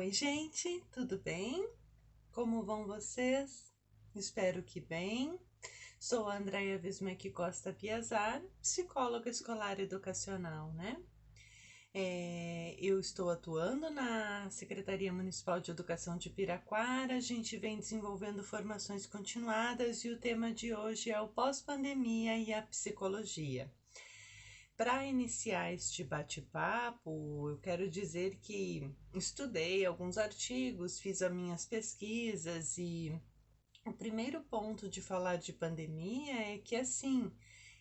Oi, gente, tudo bem? Como vão vocês? Espero que bem. Sou a Andréia Vismec Costa Piazar, psicóloga escolar educacional, né? Eu estou atuando na Secretaria Municipal de Educação de Piraquara. A gente vem desenvolvendo formações continuadas e o tema de hoje é o pós-pandemia e a psicologia. Para iniciar este bate-papo, eu quero dizer que estudei alguns artigos, fiz as minhas pesquisas e o primeiro ponto de falar de pandemia é que, assim,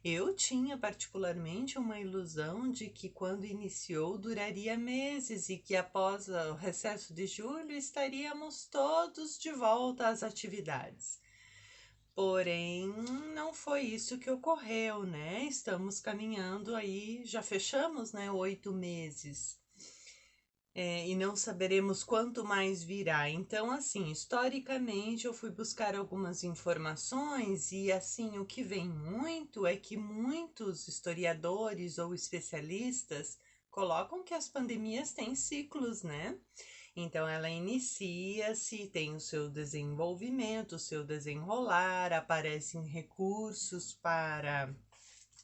eu tinha particularmente uma ilusão de que quando iniciou duraria meses e que após o recesso de julho estaríamos todos de volta às atividades. Porém, não foi isso que ocorreu, né? Estamos caminhando aí, já fechamos, né, 8 meses. E não saberemos quanto mais virá. Então, assim, historicamente eu fui buscar algumas informações e, assim, o que vem muito é que muitos historiadores ou especialistas colocam que as pandemias têm ciclos, né? Então, ela inicia-se, tem o seu desenvolvimento, o seu desenrolar, aparecem recursos para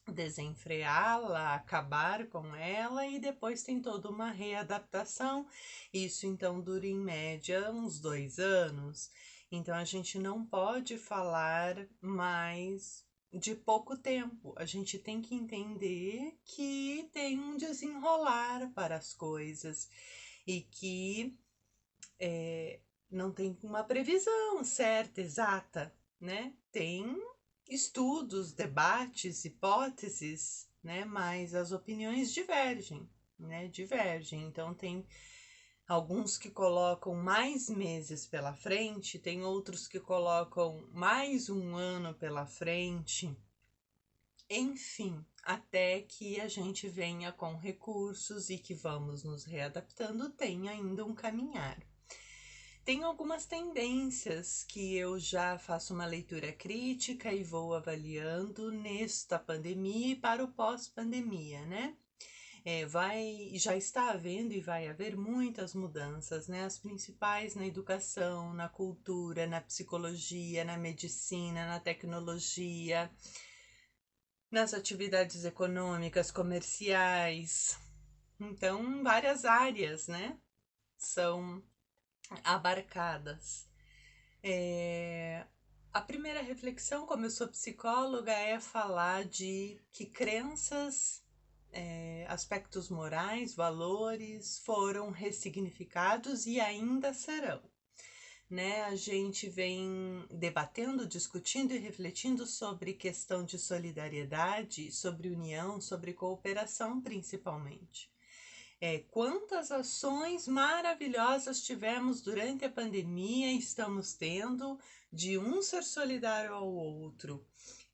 desenfreá-la, acabar com ela e depois tem toda uma readaptação. Isso então dura em média uns 2 anos. Então a gente não pode falar mais de pouco tempo. A gente tem que entender que tem um desenrolar para as coisas e que não tem uma previsão certa, exata, né? Tem estudos, debates, hipóteses, né? Mas as opiniões divergem, né? Divergem. Então tem alguns que colocam mais meses pela frente, tem outros que colocam mais um ano pela frente. Enfim, até que a gente venha com recursos e que vamos nos readaptando, tem ainda um caminhar. Tem algumas tendências que eu já faço uma leitura crítica e vou avaliando nesta pandemia e para o pós-pandemia, né? Já está havendo e vai haver muitas mudanças, né? As principais na educação, na cultura, na psicologia, na medicina, na tecnologia, nas atividades econômicas, comerciais. Então, várias áreas, né? São abarcadas. A primeira reflexão, como eu sou psicóloga, é falar de que crenças, aspectos morais, valores foram ressignificados e ainda serão. Né? A gente vem debatendo, discutindo e refletindo sobre questão de solidariedade, sobre união, sobre cooperação principalmente. Quantas ações maravilhosas tivemos durante a pandemia e estamos tendo de um ser solidário ao outro,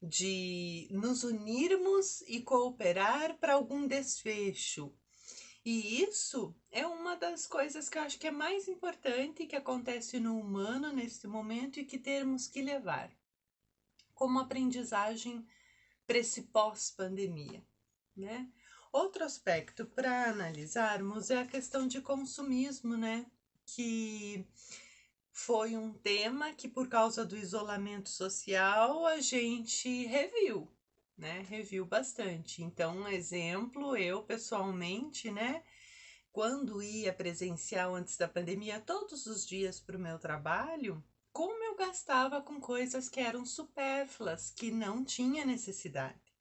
de nos unirmos e cooperar para algum desfecho. E isso é uma das coisas que eu acho que é mais importante que acontece no humano neste momento e que temos que levar como aprendizagem para esse pós-pandemia, né? Outro aspecto para analisarmos é a questão de consumismo, né? Que foi um tema que, por causa do isolamento social, a gente reviu, né? Reviu bastante. Então, um exemplo, eu pessoalmente, né? Quando ia presencial antes da pandemia, todos os dias para o meu trabalho, como eu gastava com coisas que eram supérfluas, que não tinha necessidade,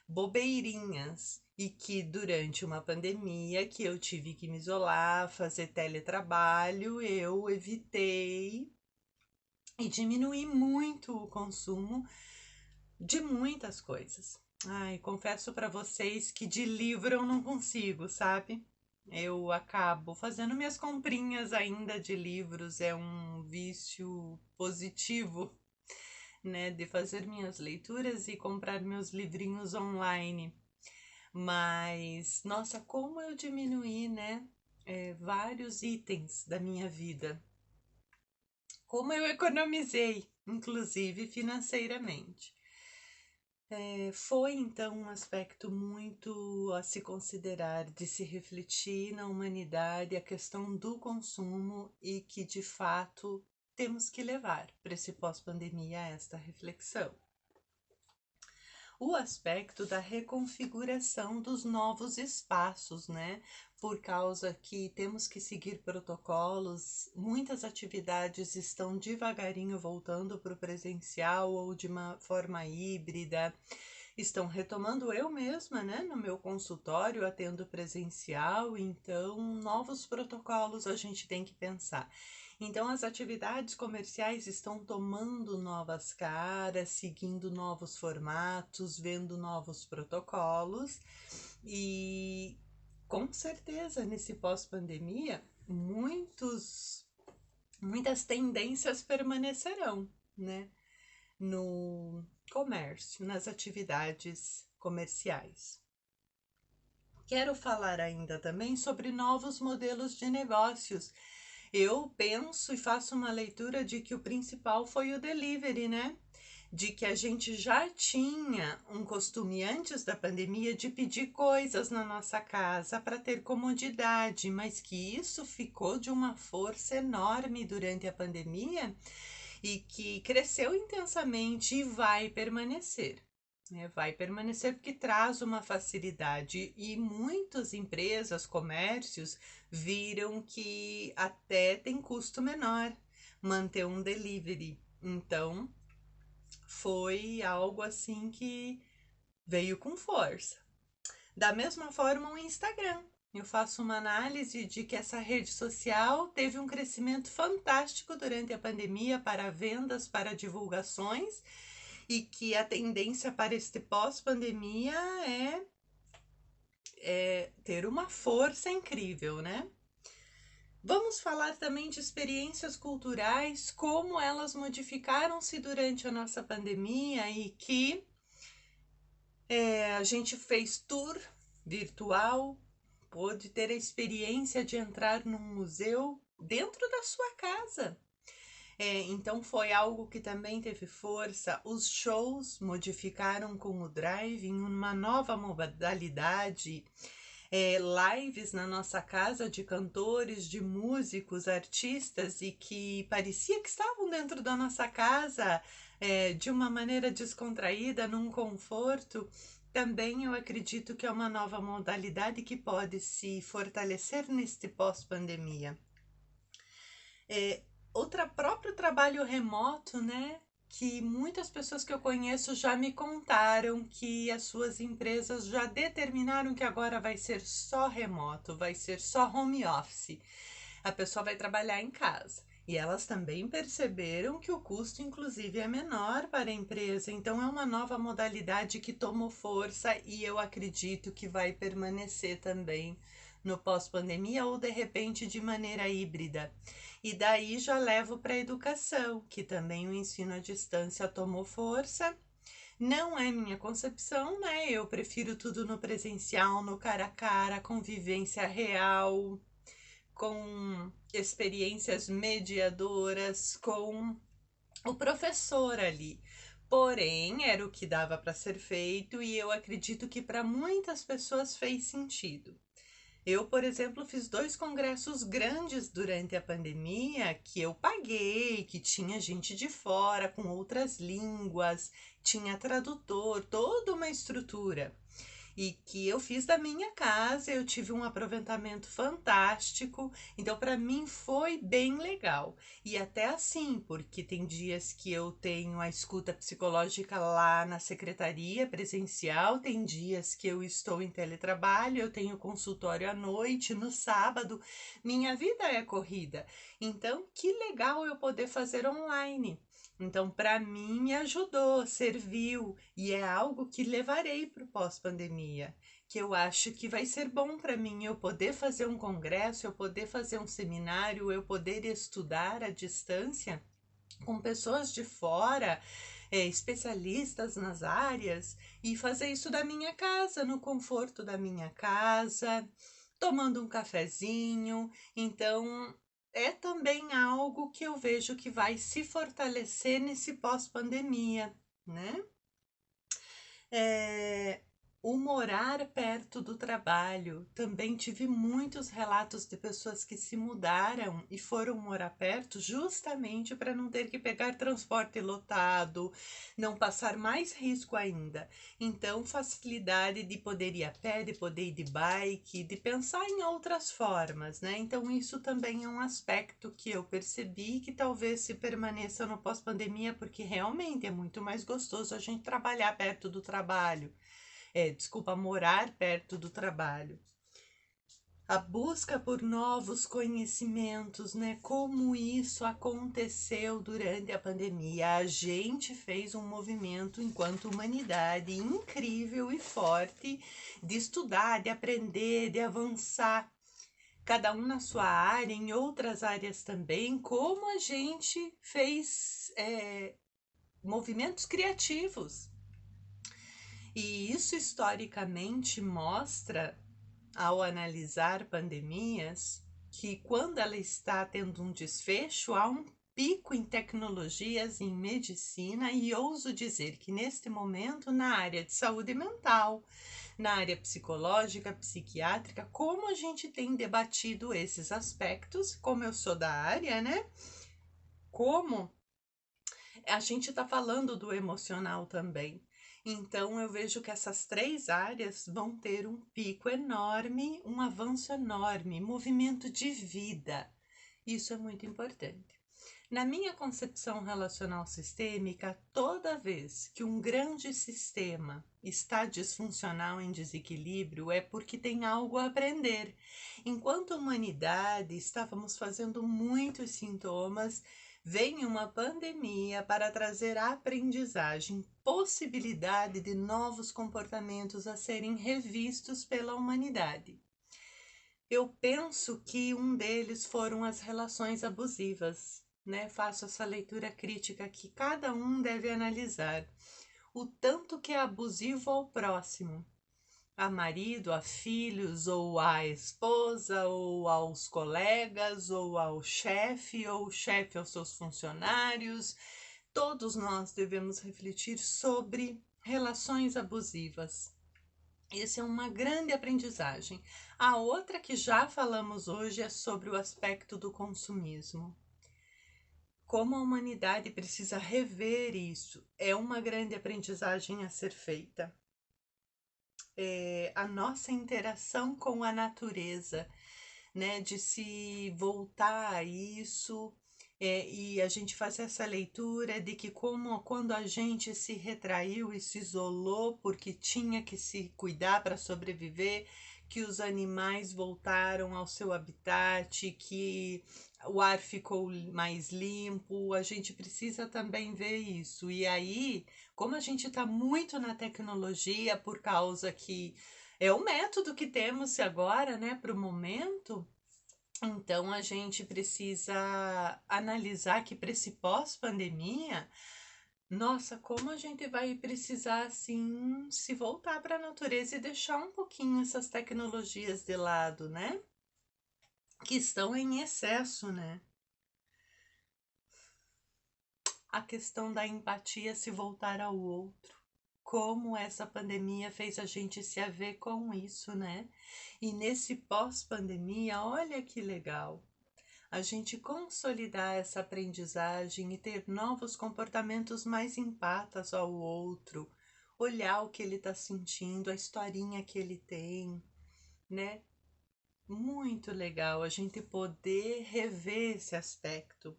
bobeirinhas, e que durante uma pandemia que eu tive que me isolar, fazer teletrabalho, eu evitei e diminuí muito o consumo de muitas coisas. Ai, confesso para vocês que de livro eu não consigo, sabe? Eu acabo fazendo minhas comprinhas ainda de livros, é um vício positivo, né, de fazer minhas leituras e comprar meus livrinhos online. Mas, nossa, como eu diminuí, né, vários itens da minha vida. Como eu economizei, inclusive financeiramente. Foi então um aspecto muito a se considerar, de se refletir na humanidade a questão do consumo e que de fato temos que levar para esse pós-pandemia esta reflexão. O aspecto da reconfiguração dos novos espaços, né? Por causa que temos que seguir protocolos, muitas atividades estão devagarinho voltando para o presencial ou de uma forma híbrida, estão retomando eu mesma, né? No meu consultório, atendo presencial, então novos protocolos a gente tem que pensar. Então, as atividades comerciais estão tomando novas caras, seguindo novos formatos, vendo novos protocolos e, com certeza, nesse pós-pandemia, muitas tendências permanecerão, né? No comércio, nas atividades comerciais. Quero falar ainda também sobre novos modelos de negócios. Eu penso e faço uma leitura de que o principal foi o delivery, né? De que a gente já tinha um costume antes da pandemia de pedir coisas na nossa casa para ter comodidade, mas que isso ficou de uma força enorme durante a pandemia e que cresceu intensamente e vai permanecer. Vai permanecer porque traz uma facilidade e muitas empresas, comércios viram que até tem custo menor manter um delivery. Então, foi algo assim que veio com força. Da mesma forma, o Instagram. Eu faço uma análise de que essa rede social teve um crescimento fantástico durante a pandemia para vendas, para divulgações, e que a tendência para este pós-pandemia é ter uma força incrível, né? Vamos falar também de experiências culturais, como elas modificaram-se durante a nossa pandemia e que a gente fez tour virtual, pôde ter a experiência de entrar num museu dentro da sua casa. Então foi algo que também teve força. Os shows modificaram com o drive em uma nova modalidade. Lives na nossa casa de cantores, de músicos, artistas e que parecia que estavam dentro da nossa casa de uma maneira descontraída, num conforto. Também eu acredito que é uma nova modalidade que pode se fortalecer neste pós-pandemia. Outro próprio trabalho remoto, né? Que muitas pessoas que eu conheço já me contaram que as suas empresas já determinaram que agora vai ser só remoto, vai ser só home office. A pessoa vai trabalhar em casa. E elas também perceberam que o custo, inclusive, é menor para a empresa. Então, é uma nova modalidade que tomou força e eu acredito que vai permanecer também no pós-pandemia ou, de repente, de maneira híbrida. E daí já levo para a educação, que também o ensino à distância tomou força. Não é minha concepção, né? Eu prefiro tudo no presencial, no cara a cara, convivência real, com experiências mediadoras, com o professor ali. Porém, era o que dava para ser feito e eu acredito que para muitas pessoas fez sentido. Eu, por exemplo, fiz 2 congressos grandes durante a pandemia que eu paguei, que tinha gente de fora com outras línguas, tinha tradutor, toda uma estrutura e que eu fiz da minha casa, eu tive um aproveitamento fantástico, então para mim foi bem legal. E até assim, porque tem dias que eu tenho a escuta psicológica lá na secretaria presencial, tem dias que eu estou em teletrabalho, eu tenho consultório à noite, no sábado, minha vida é corrida. Então, que legal eu poder fazer online. Então, para mim, me ajudou, serviu e é algo que levarei para o pós-pandemia, que eu acho que vai ser bom para mim eu poder fazer um congresso, eu poder fazer um seminário, eu poder estudar à distância com pessoas de fora, especialistas nas áreas e fazer isso da minha casa, no conforto da minha casa, tomando um cafezinho. Então, é também algo que eu vejo que vai se fortalecer nesse pós-pandemia, né? É, o morar perto do trabalho. Também tive muitos relatos de pessoas que se mudaram e foram morar perto justamente para não ter que pegar transporte lotado, não passar mais risco ainda. Então, facilidade de poder ir a pé, de poder ir de bike, de pensar em outras formas, né? Então, isso também é um aspecto que eu percebi que talvez se permaneça no pós-pandemia, porque realmente é muito mais gostoso a gente trabalhar perto do trabalho. Desculpa, morar perto do trabalho. A busca por novos conhecimentos, né? Como isso aconteceu durante a pandemia. A gente fez um movimento enquanto humanidade incrível e forte de estudar, de aprender, de avançar, cada um na sua área, em outras áreas também, como a gente fez movimentos criativos. E isso historicamente mostra, ao analisar pandemias, que quando ela está tendo um desfecho, há um pico em tecnologias, em medicina, e ouso dizer que neste momento, na área de saúde mental, na área psicológica, psiquiátrica, como a gente tem debatido esses aspectos, como eu sou da área, né? Como a gente está falando do emocional também. Então, eu vejo que essas três áreas vão ter um pico enorme, um avanço enorme, movimento de vida. Isso é muito importante. Na minha concepção relacional sistêmica, toda vez que um grande sistema está disfuncional, em desequilíbrio, é porque tem algo a aprender. Enquanto humanidade, estávamos fazendo muitos sintomas, vem uma pandemia para trazer aprendizagem, possibilidade de novos comportamentos a serem revistos pela humanidade. Eu penso que um deles foram as relações abusivas, né? Faço essa leitura crítica que cada um deve analisar. O tanto que é abusivo ao próximo, a marido, a filhos, ou à esposa, ou aos colegas, ou ao chefe, ou o chefe aos seus funcionários. Todos nós devemos refletir sobre relações abusivas. Isso é uma grande aprendizagem. A outra que já falamos hoje é sobre o aspecto do consumismo. Como a humanidade precisa rever isso, é uma grande aprendizagem a ser feita. A nossa interação com a natureza, né, de se voltar a isso, e a gente faz essa leitura de que como quando a gente se retraiu e se isolou porque tinha que se cuidar para sobreviver, que os animais voltaram ao seu habitat, que o ar ficou mais limpo, a gente precisa também ver isso. E aí, como a gente está muito na tecnologia por causa que é o método que temos agora, né, para o momento, então a gente precisa analisar que para esse pós-pandemia, nossa, como a gente vai precisar assim se voltar para a natureza e deixar um pouquinho essas tecnologias de lado, né? Que estão em excesso, né? A questão da empatia, se voltar ao outro. Como essa pandemia fez a gente se haver com isso, né? E nesse pós-pandemia, olha que legal, a gente consolidar essa aprendizagem e ter novos comportamentos mais empatas ao outro, olhar o que ele está sentindo, a historinha que ele tem, né? Muito legal a gente poder rever esse aspecto.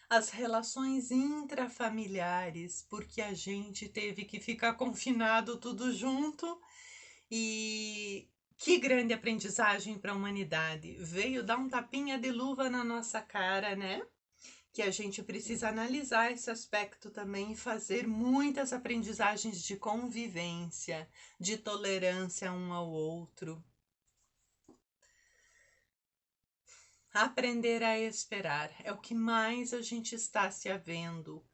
As relações intrafamiliares, porque a gente teve que ficar confinado tudo junto. E que grande aprendizagem para a humanidade. Veio dar um tapinha de luva na nossa cara, né? Que a gente precisa analisar esse aspecto também e fazer muitas aprendizagens de convivência, de tolerância um ao outro. Aprender a esperar é o que mais a gente está se havendo,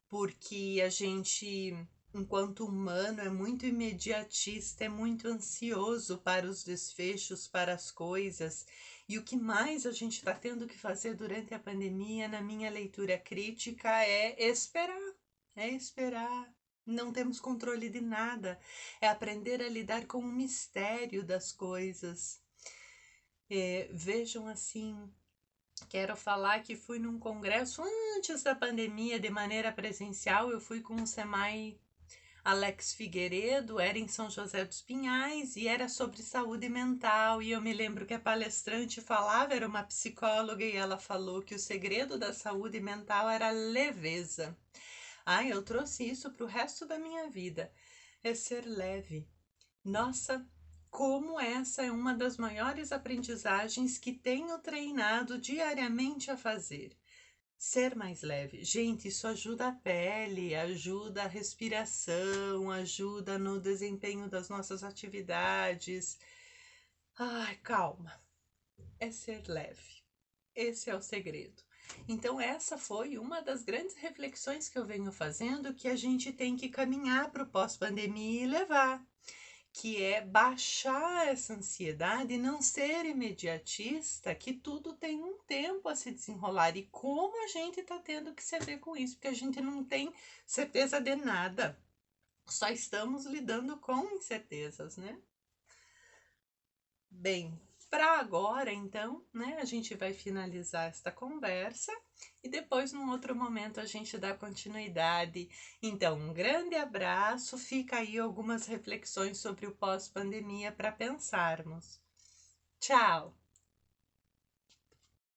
porque a gente, enquanto humano, é muito imediatista, é muito ansioso para os desfechos, para as coisas. E o que mais a gente está tendo que fazer durante a pandemia, na minha leitura crítica, é esperar. É esperar. Não temos controle de nada. É aprender a lidar com o mistério das coisas. Vejam assim, quero falar que fui num congresso antes da pandemia, de maneira presencial. Eu fui com o Semai Alex Figueiredo, era em São José dos Pinhais e era sobre saúde mental. E eu me lembro que a palestrante falava, era uma psicóloga, e ela falou que o segredo da saúde mental era leveza. Eu trouxe isso para o resto da minha vida. É ser leve. Nossa, como essa é uma das maiores aprendizagens que tenho treinado diariamente a fazer. Ser mais leve. Gente, isso ajuda a pele, ajuda a respiração, ajuda no desempenho das nossas atividades. Ai, calma. É ser leve. Esse é o segredo. Então, essa foi uma das grandes reflexões que eu venho fazendo, que a gente tem que caminhar para o pós-pandemia e levar, que é baixar essa ansiedade e não ser imediatista, que tudo tem um tempo a se desenrolar. E como a gente está tendo que se ver com isso, porque a gente não tem certeza de nada, só estamos lidando com incertezas, né? Bem, para agora, então, né, a gente vai finalizar esta conversa e depois, num outro momento, a gente dá continuidade. Então, um grande abraço, fica aí algumas reflexões sobre o pós-pandemia para pensarmos. Tchau!